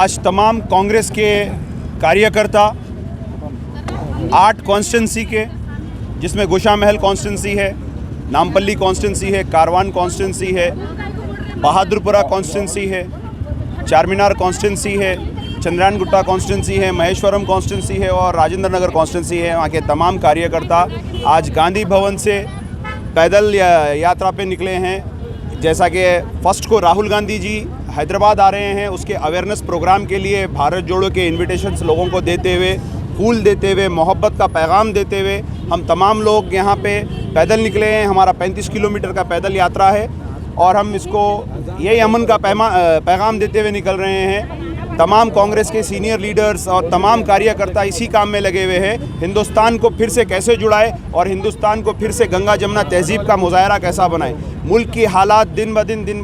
आज तमाम कांग्रेस के कार्यकर्ता 8 कॉन्स्टिट्यूंसी के, जिसमें गोशा महल कॉन्स्टिट्यूंसी है, नामपल्ली कॉन्स्टिट्यूंसी है, कारवान कॉन्स्टिट्यूंसी है, बहादुरपुरा कॉन्स्टिट्यूंसी है, चारमीनार कॉन्स्टिट्यूंसी है, चंद्रायनगुट्टा कॉन्स्टिट्यूंसी है, महेश्वरम कॉन्स्टिट्यूंसी है और राजेंद्र नगर कॉन्स्टिट्यूंसी है। वहाँ के तमाम कार्यकर्ता आज गांधी भवन से पैदल यात्रा पे निकले हैं। जैसा कि फर्स्ट को राहुल गांधी जी हैदराबाद आ रहे हैं, उसके अवेयरनेस प्रोग्राम के लिए भारत जोड़ो के इन्विटेशंस लोगों को देते हुए, फूल देते हुए, मोहब्बत का पैगाम देते हुए हम तमाम लोग यहाँ पे पैदल निकले हैं। हमारा 35 किलोमीटर का पैदल यात्रा है और हम इसको यही अमन का पैगाम देते हुए निकल रहे हैं। तमाम कांग्रेस के सीनियर लीडर्स और तमाम कार्यकर्ता इसी काम में लगे हुए हैं, हिंदुस्तान को फिर से कैसे जुड़ाए और हिंदुस्तान को फिर से गंगा जमुना तहजीब का मुजाहरा कैसा बनाए। मुल्क की हालात दिन ब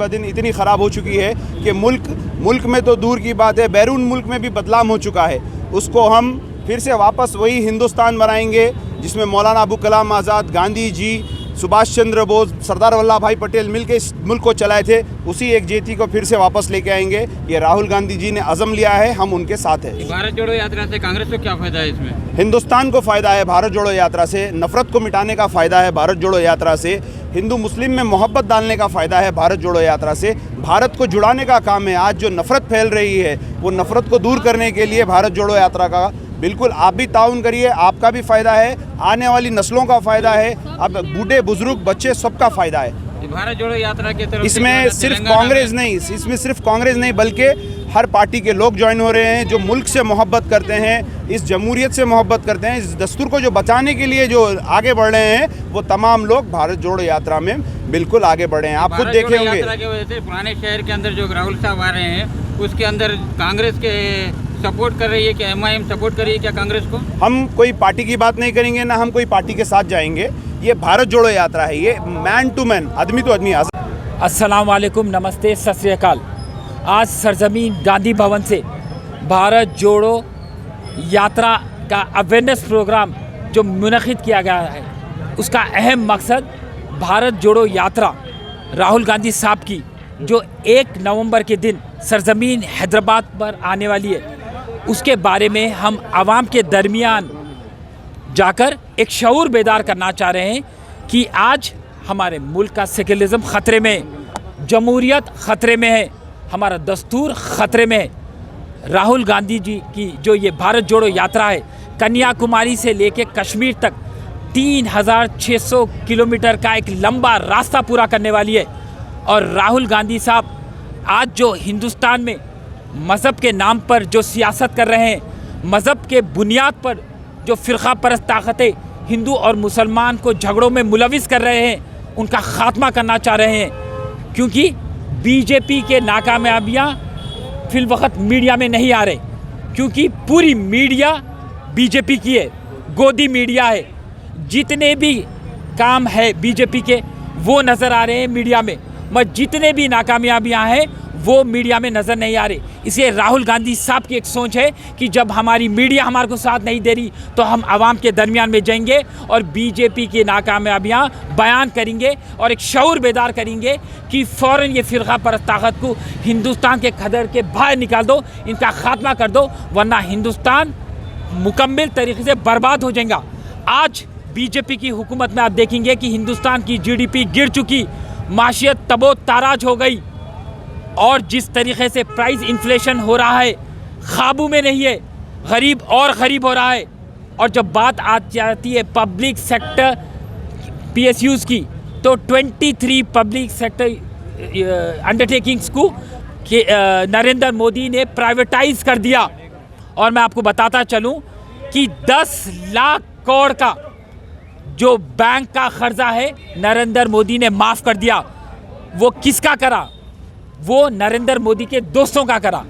दिन इतनी ख़राब हो चुकी है कि मुल्क में तो दूर की बात है, बैरून मुल्क में भी बदलाव हो चुका है। उसको हम फिर से वापस वही हिंदुस्तान बनाएंगे जिसमें मौलाना अबू कलाम आज़ाद, गांधी जी, सुभाष चंद्र बोस, सरदार वल्लभ भाई पटेल मिलकर इस मुल्क को चलाए थे। उसी एकजुटता को फिर से वापस लेके आएंगे। ये राहुल गांधी जी ने अज़म लिया है, हम उनके साथ हैं। भारत जोड़ो यात्रा से कांग्रेस को क्या फ़ायदा है? इसमें हिंदुस्तान को फ़ायदा है भारत जोड़ो यात्रा से, नफ़रत को मिटाने का फ़ायदा है भारत जोड़ो यात्रा से, हिंदू मुस्लिम में मोहब्बत डालने का फ़ायदा है भारत जोड़ो यात्रा से, भारत को जुड़ाने का काम है। आज जो नफ़रत फैल रही है वो नफ़रत को दूर करने के लिए भारत जोड़ो यात्रा का बिल्कुल आप भी ताउन करिए, आपका भी फ़ायदा है, आने वाली नस्लों का फ़ायदा है, अब बूढ़े बुजुर्ग बच्चे सबका फ़ायदा है। भारत जोड़ो यात्रा की तरफ इसमें सिर्फ कांग्रेस नहीं बल्कि हर पार्टी के लोग ज्वाइन हो रहे हैं जो मुल्क से मोहब्बत करते हैं, इस जमहूरियत से मोहब्बत करते हैं, इस दस्तूर को जो बचाने के लिए जो आगे बढ़ रहे हैं, वो तमाम लोग भारत जोड़ो यात्रा में बिल्कुल आगे बढ़े हैं। आप खुद देखे होंगे यात्रा की वजह से पुराने शहर के अंदर जो राहुल साहब आ रहे हैं उसके अंदर कांग्रेस के सपोर्ट कर रही है क्या? MIM सपोर्ट कर रही है क्या कांग्रेस को? हम कोई पार्टी की बात नहीं करेंगे, ना हम कोई पार्टी के साथ जाएंगे। ये भारत जोड़ो यात्रा है, ये मैन टू मैन, आदमी टू आदमी। अस्सलाम वालेकुम, नमस्ते, सत श्री अकाल। आज सरजमीन गांधी भवन से भारत जोड़ो यात्रा का अवेयरनेस प्रोग्राम जो मुनक़िद किया गया है, उसका अहम मकसद भारत जोड़ो यात्रा राहुल गांधी साहब की जो 1 नवंबर के दिन सरजमीन हैदराबाद पर आने वाली है, उसके बारे में हम आवाम के दरमियान जाकर एक शऊर बेदार करना चाह रहे हैं कि आज हमारे मुल्क का सेकुलरिज्म ख़तरे में है, जमहूरियत ख़तरे में है, हमारा दस्तूर ख़तरे में है। राहुल गांधी जी की जो ये भारत जोड़ो यात्रा है, कन्याकुमारी से लेके कश्मीर तक 3600 किलोमीटर का एक लंबा रास्ता पूरा करने वाली है। और राहुल गांधी साहब आज जो हिंदुस्तान में मज़हब के नाम पर जो सियासत कर रहे हैं, मज़हब के बुनियाद पर जो फ़िरक़ा परस्त ताकतें हिंदू और मुसलमान को झगड़ों में मुलविस कर रहे हैं, उनका ख़ात्मा करना चाह रहे हैं। क्योंकि बीजेपी के नाकामयाबियाँ फ़िलवक़्त मीडिया में नहीं आ रहे, क्योंकि पूरी मीडिया बीजेपी की है, गोदी मीडिया है। जितने भी काम है बीजेपी के वो नज़र आ रहे हैं मीडिया में, मगर जितने भी नाकामयाबियाँ हैं वो मीडिया में नज़र नहीं आ रही। इसलिए राहुल गांधी साहब की एक सोच है कि जब हमारी मीडिया हमारे को साथ नहीं दे रही तो हम आवाम के दरमियान में जाएंगे और बीजेपी की नाकामयाबियाँ बयान करेंगे और एक शऊर बेदार करेंगे कि फ़ौरन ये फ़िरक़ा परस्त ताकत को हिंदुस्तान के खदर के बाहर निकाल दो, इनका ख़ात्मा कर दो, वरना हिंदुस्तान मुकम्मल तरीके से बर्बाद हो जाएगा। आज बीजेपी की हुकूमत में आप देखेंगे कि हिंदुस्तान की GDP गिर चुकी, माशियत तबो ताराज हो गई और जिस तरीके से प्राइस इन्फ्लेशन हो रहा है ख़ाबू में नहीं है, गरीब और गरीब हो रहा है। और जब बात आ जाती है पब्लिक सेक्टर PSUs की, तो 23 पब्लिक सेक्टर अंडरटेकिंग्स को नरेंद्र मोदी ने प्राइवेटाइज कर दिया। और मैं आपको बताता चलूं कि 10 लाख करोड़ का जो बैंक का कर्जा है नरेंद्र मोदी ने माफ़ कर दिया। वो किसका करा? वो नरेंद्र मोदी के दोस्तों का करा।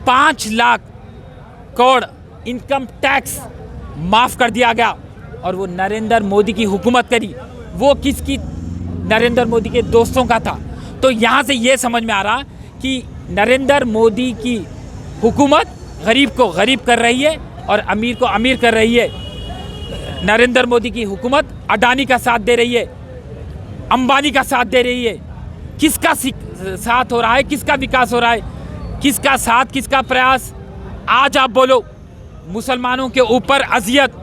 5 लाख करोड़ इनकम टैक्स माफ़ कर दिया गया और वो नरेंद्र मोदी की हुकूमत करी। वो किसकी? नरेंद्र मोदी के दोस्तों का था। तो यहाँ से ये समझ में आ रहा कि नरेंद्र मोदी की हुकूमत गरीब को गरीब कर रही है और अमीर को अमीर कर रही है। नरेंद्र मोदी की हुकूमत अडानी का साथ दे रही है, अंबानी का साथ दे रही है। किसका साथ हो रहा है, किसका विकास हो रहा है? किसका साथ, किसका प्रयास? आज आप बोलो, मुसलमानों के ऊपर अजियत,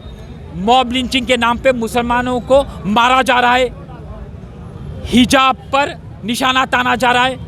मॉब लिंचिंग के नाम पे मुसलमानों को मारा जा रहा है, हिजाब पर निशाना ताना जा रहा है,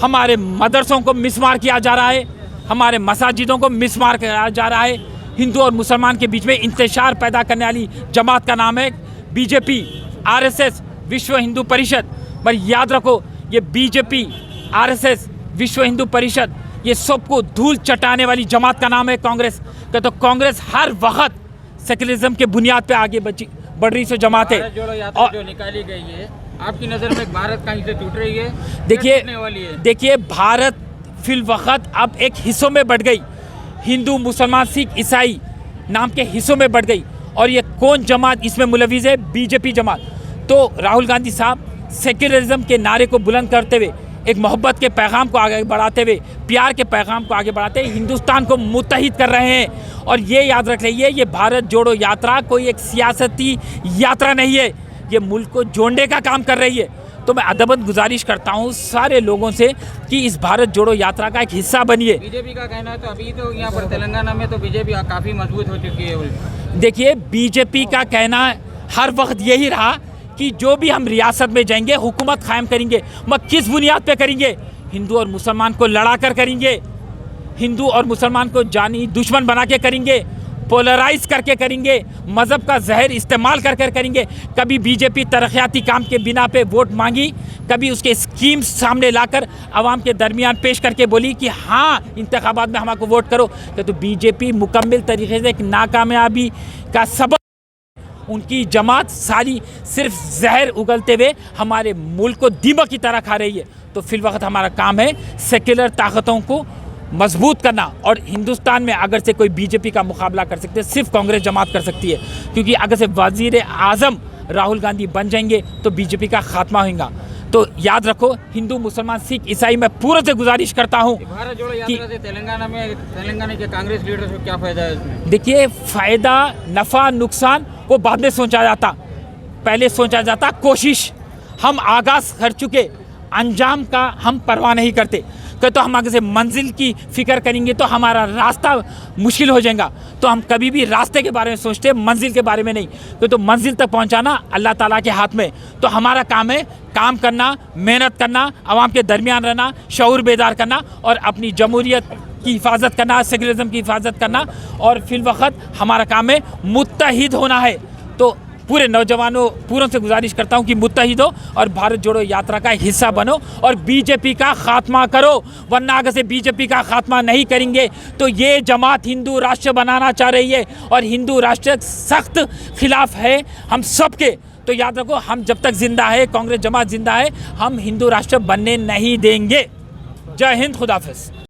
हमारे मदरसों को मिसमार किया जा रहा है, हमारे मसाजिदों को मिसमार किया जा रहा है। हिंदू और मुसलमान के बीच में इंतशार पैदा करने वाली जमात का नाम है बीजेपी, आरएसएस, विश्व हिंदू परिषद। पर याद रखो, ये बीजेपी, आरएसएस, विश्व हिंदू परिषद, ये सबको धूल चटाने वाली जमात का नाम है कांग्रेस। तो कांग्रेस हर वक्त सेकुलरिज्म के बुनियाद पे आगे बढ़ रही सो जमात है। भारत जोड़ो यात्रा जो निकाली गई है, आपकी नज़र में भारत कहीं से टूट रही है? देखिए भारत फिल वक्त अब एक हिस्सों में बढ़ गई, हिंदू, मुसलमान, सिख, ईसाई नाम के हिस्सों में बढ़ गई। और ये कौन जमात इसमें मुलविज़ है? बीजेपी जमात। तो राहुल गांधी साहब सेक्युलरिज्म के नारे को बुलंद करते हुए, एक मोहब्बत के पैगाम को आगे बढ़ाते हुए, प्यार के पैगाम को आगे बढ़ाते हुए हिंदुस्तान को मुत्तहिद कर रहे हैं। और ये याद रख लीजिए, ये भारत जोड़ो यात्रा कोई एक सियासती यात्रा नहीं है, ये मुल्क को जोड़ने का काम कर रही है। तो मैं अदबन गुजारिश करता हूँ सारे लोगों से कि इस भारत जोड़ो यात्रा का एक हिस्सा बनिए। बीजेपी का कहना है तो अभी तो यहाँ पर तेलंगाना में तो बीजेपी काफ़ी मजबूत हो चुकी है। देखिए, बीजेपी का कहना हर वक्त यही रहा कि जो भी हम रियासत में जाएंगे, हुकूमत कायम करेंगे, मगर किस बुनियाद पे करेंगे? हिंदू और मुसलमान को लड़ा कर करेंगे, हिंदू और मुसलमान को जानी दुश्मन बना के करेंगे, पोलराइज करके करेंगे, मज़हब का जहर इस्तेमाल कर कर करेंगे। कभी बीजेपी तरक्याती काम के बिना पे वोट मांगी, कभी उसके स्कीम्स सामने लाकर आवाम के दरमियान पेश करके बोली कि हाँ इंतखाबात में हमको वोट करो। तो बीजेपी मुकम्मल तरीके से एक नाकामयाबी का सबब, उनकी जमात सारी सिर्फ जहर उगलते हुए हमारे मुल्क को दीमक की तरह खा रही है। तो फिल वक्त हमारा काम है सेक्युलर ताकतों को मजबूत करना। और हिंदुस्तान में अगर से कोई बीजेपी का मुकाबला कर सकते हैं, सिर्फ कांग्रेस जमात कर सकती है, क्योंकि अगर से वज़ीर आज़म राहुल गांधी बन जाएंगे तो बीजेपी का खात्मा होगा। तो याद रखो, हिंदू, मुसलमान, सिख, ईसाई, मैं पूरे से गुजारिश करता हूँ भारत जोड़ो यात्रा से तेलंगाना के कांग्रेस लीडर्स को क्या फ़ायदा है इसमें? देखिए, फ़ायदा, नफ़ा, नुकसान वो बाद में सोचा जाता, पहले सोचा जाता कोशिश। हम आगाज़ कर चुके, अंजाम का हम परवाह नहीं करते। तो हम आगे से मंजिल की फ़िक्र करेंगे तो हमारा रास्ता मुश्किल हो जाएगा। तो हम कभी भी रास्ते के बारे में सोचते, मंजिल के बारे में नहीं। तो मंजिल तक पहुंचाना अल्लाह ताला के हाथ में। तो हमारा काम है काम करना, मेहनत करना, आवाम के दरमियान रहना, शऊर बेदार करना और अपनी जमहूरियत की हिफाजत करना, सेकुलरिज्म की हिफाजत करना। और फिल वक्त हमारा काम है मुत्तहिद होना है। तो पूरे नौजवानों पूरों से गुजारिश करता हूं कि मुत्तहिद हो और भारत जोड़ो यात्रा का हिस्सा बनो और बीजेपी का खात्मा करो। वरना अगर से बीजेपी का खात्मा नहीं करेंगे तो ये जमात हिंदू राष्ट्र बनाना चाह रही है और हिंदू राष्ट्र सख्त खिलाफ है हम सबके। तो याद रखो, हम जब तक जिंदा है, कांग्रेस जमात जिंदा है, हम हिंदू राष्ट्र बनने नहीं देंगे। जय हिंद, खुदा हाफिज़।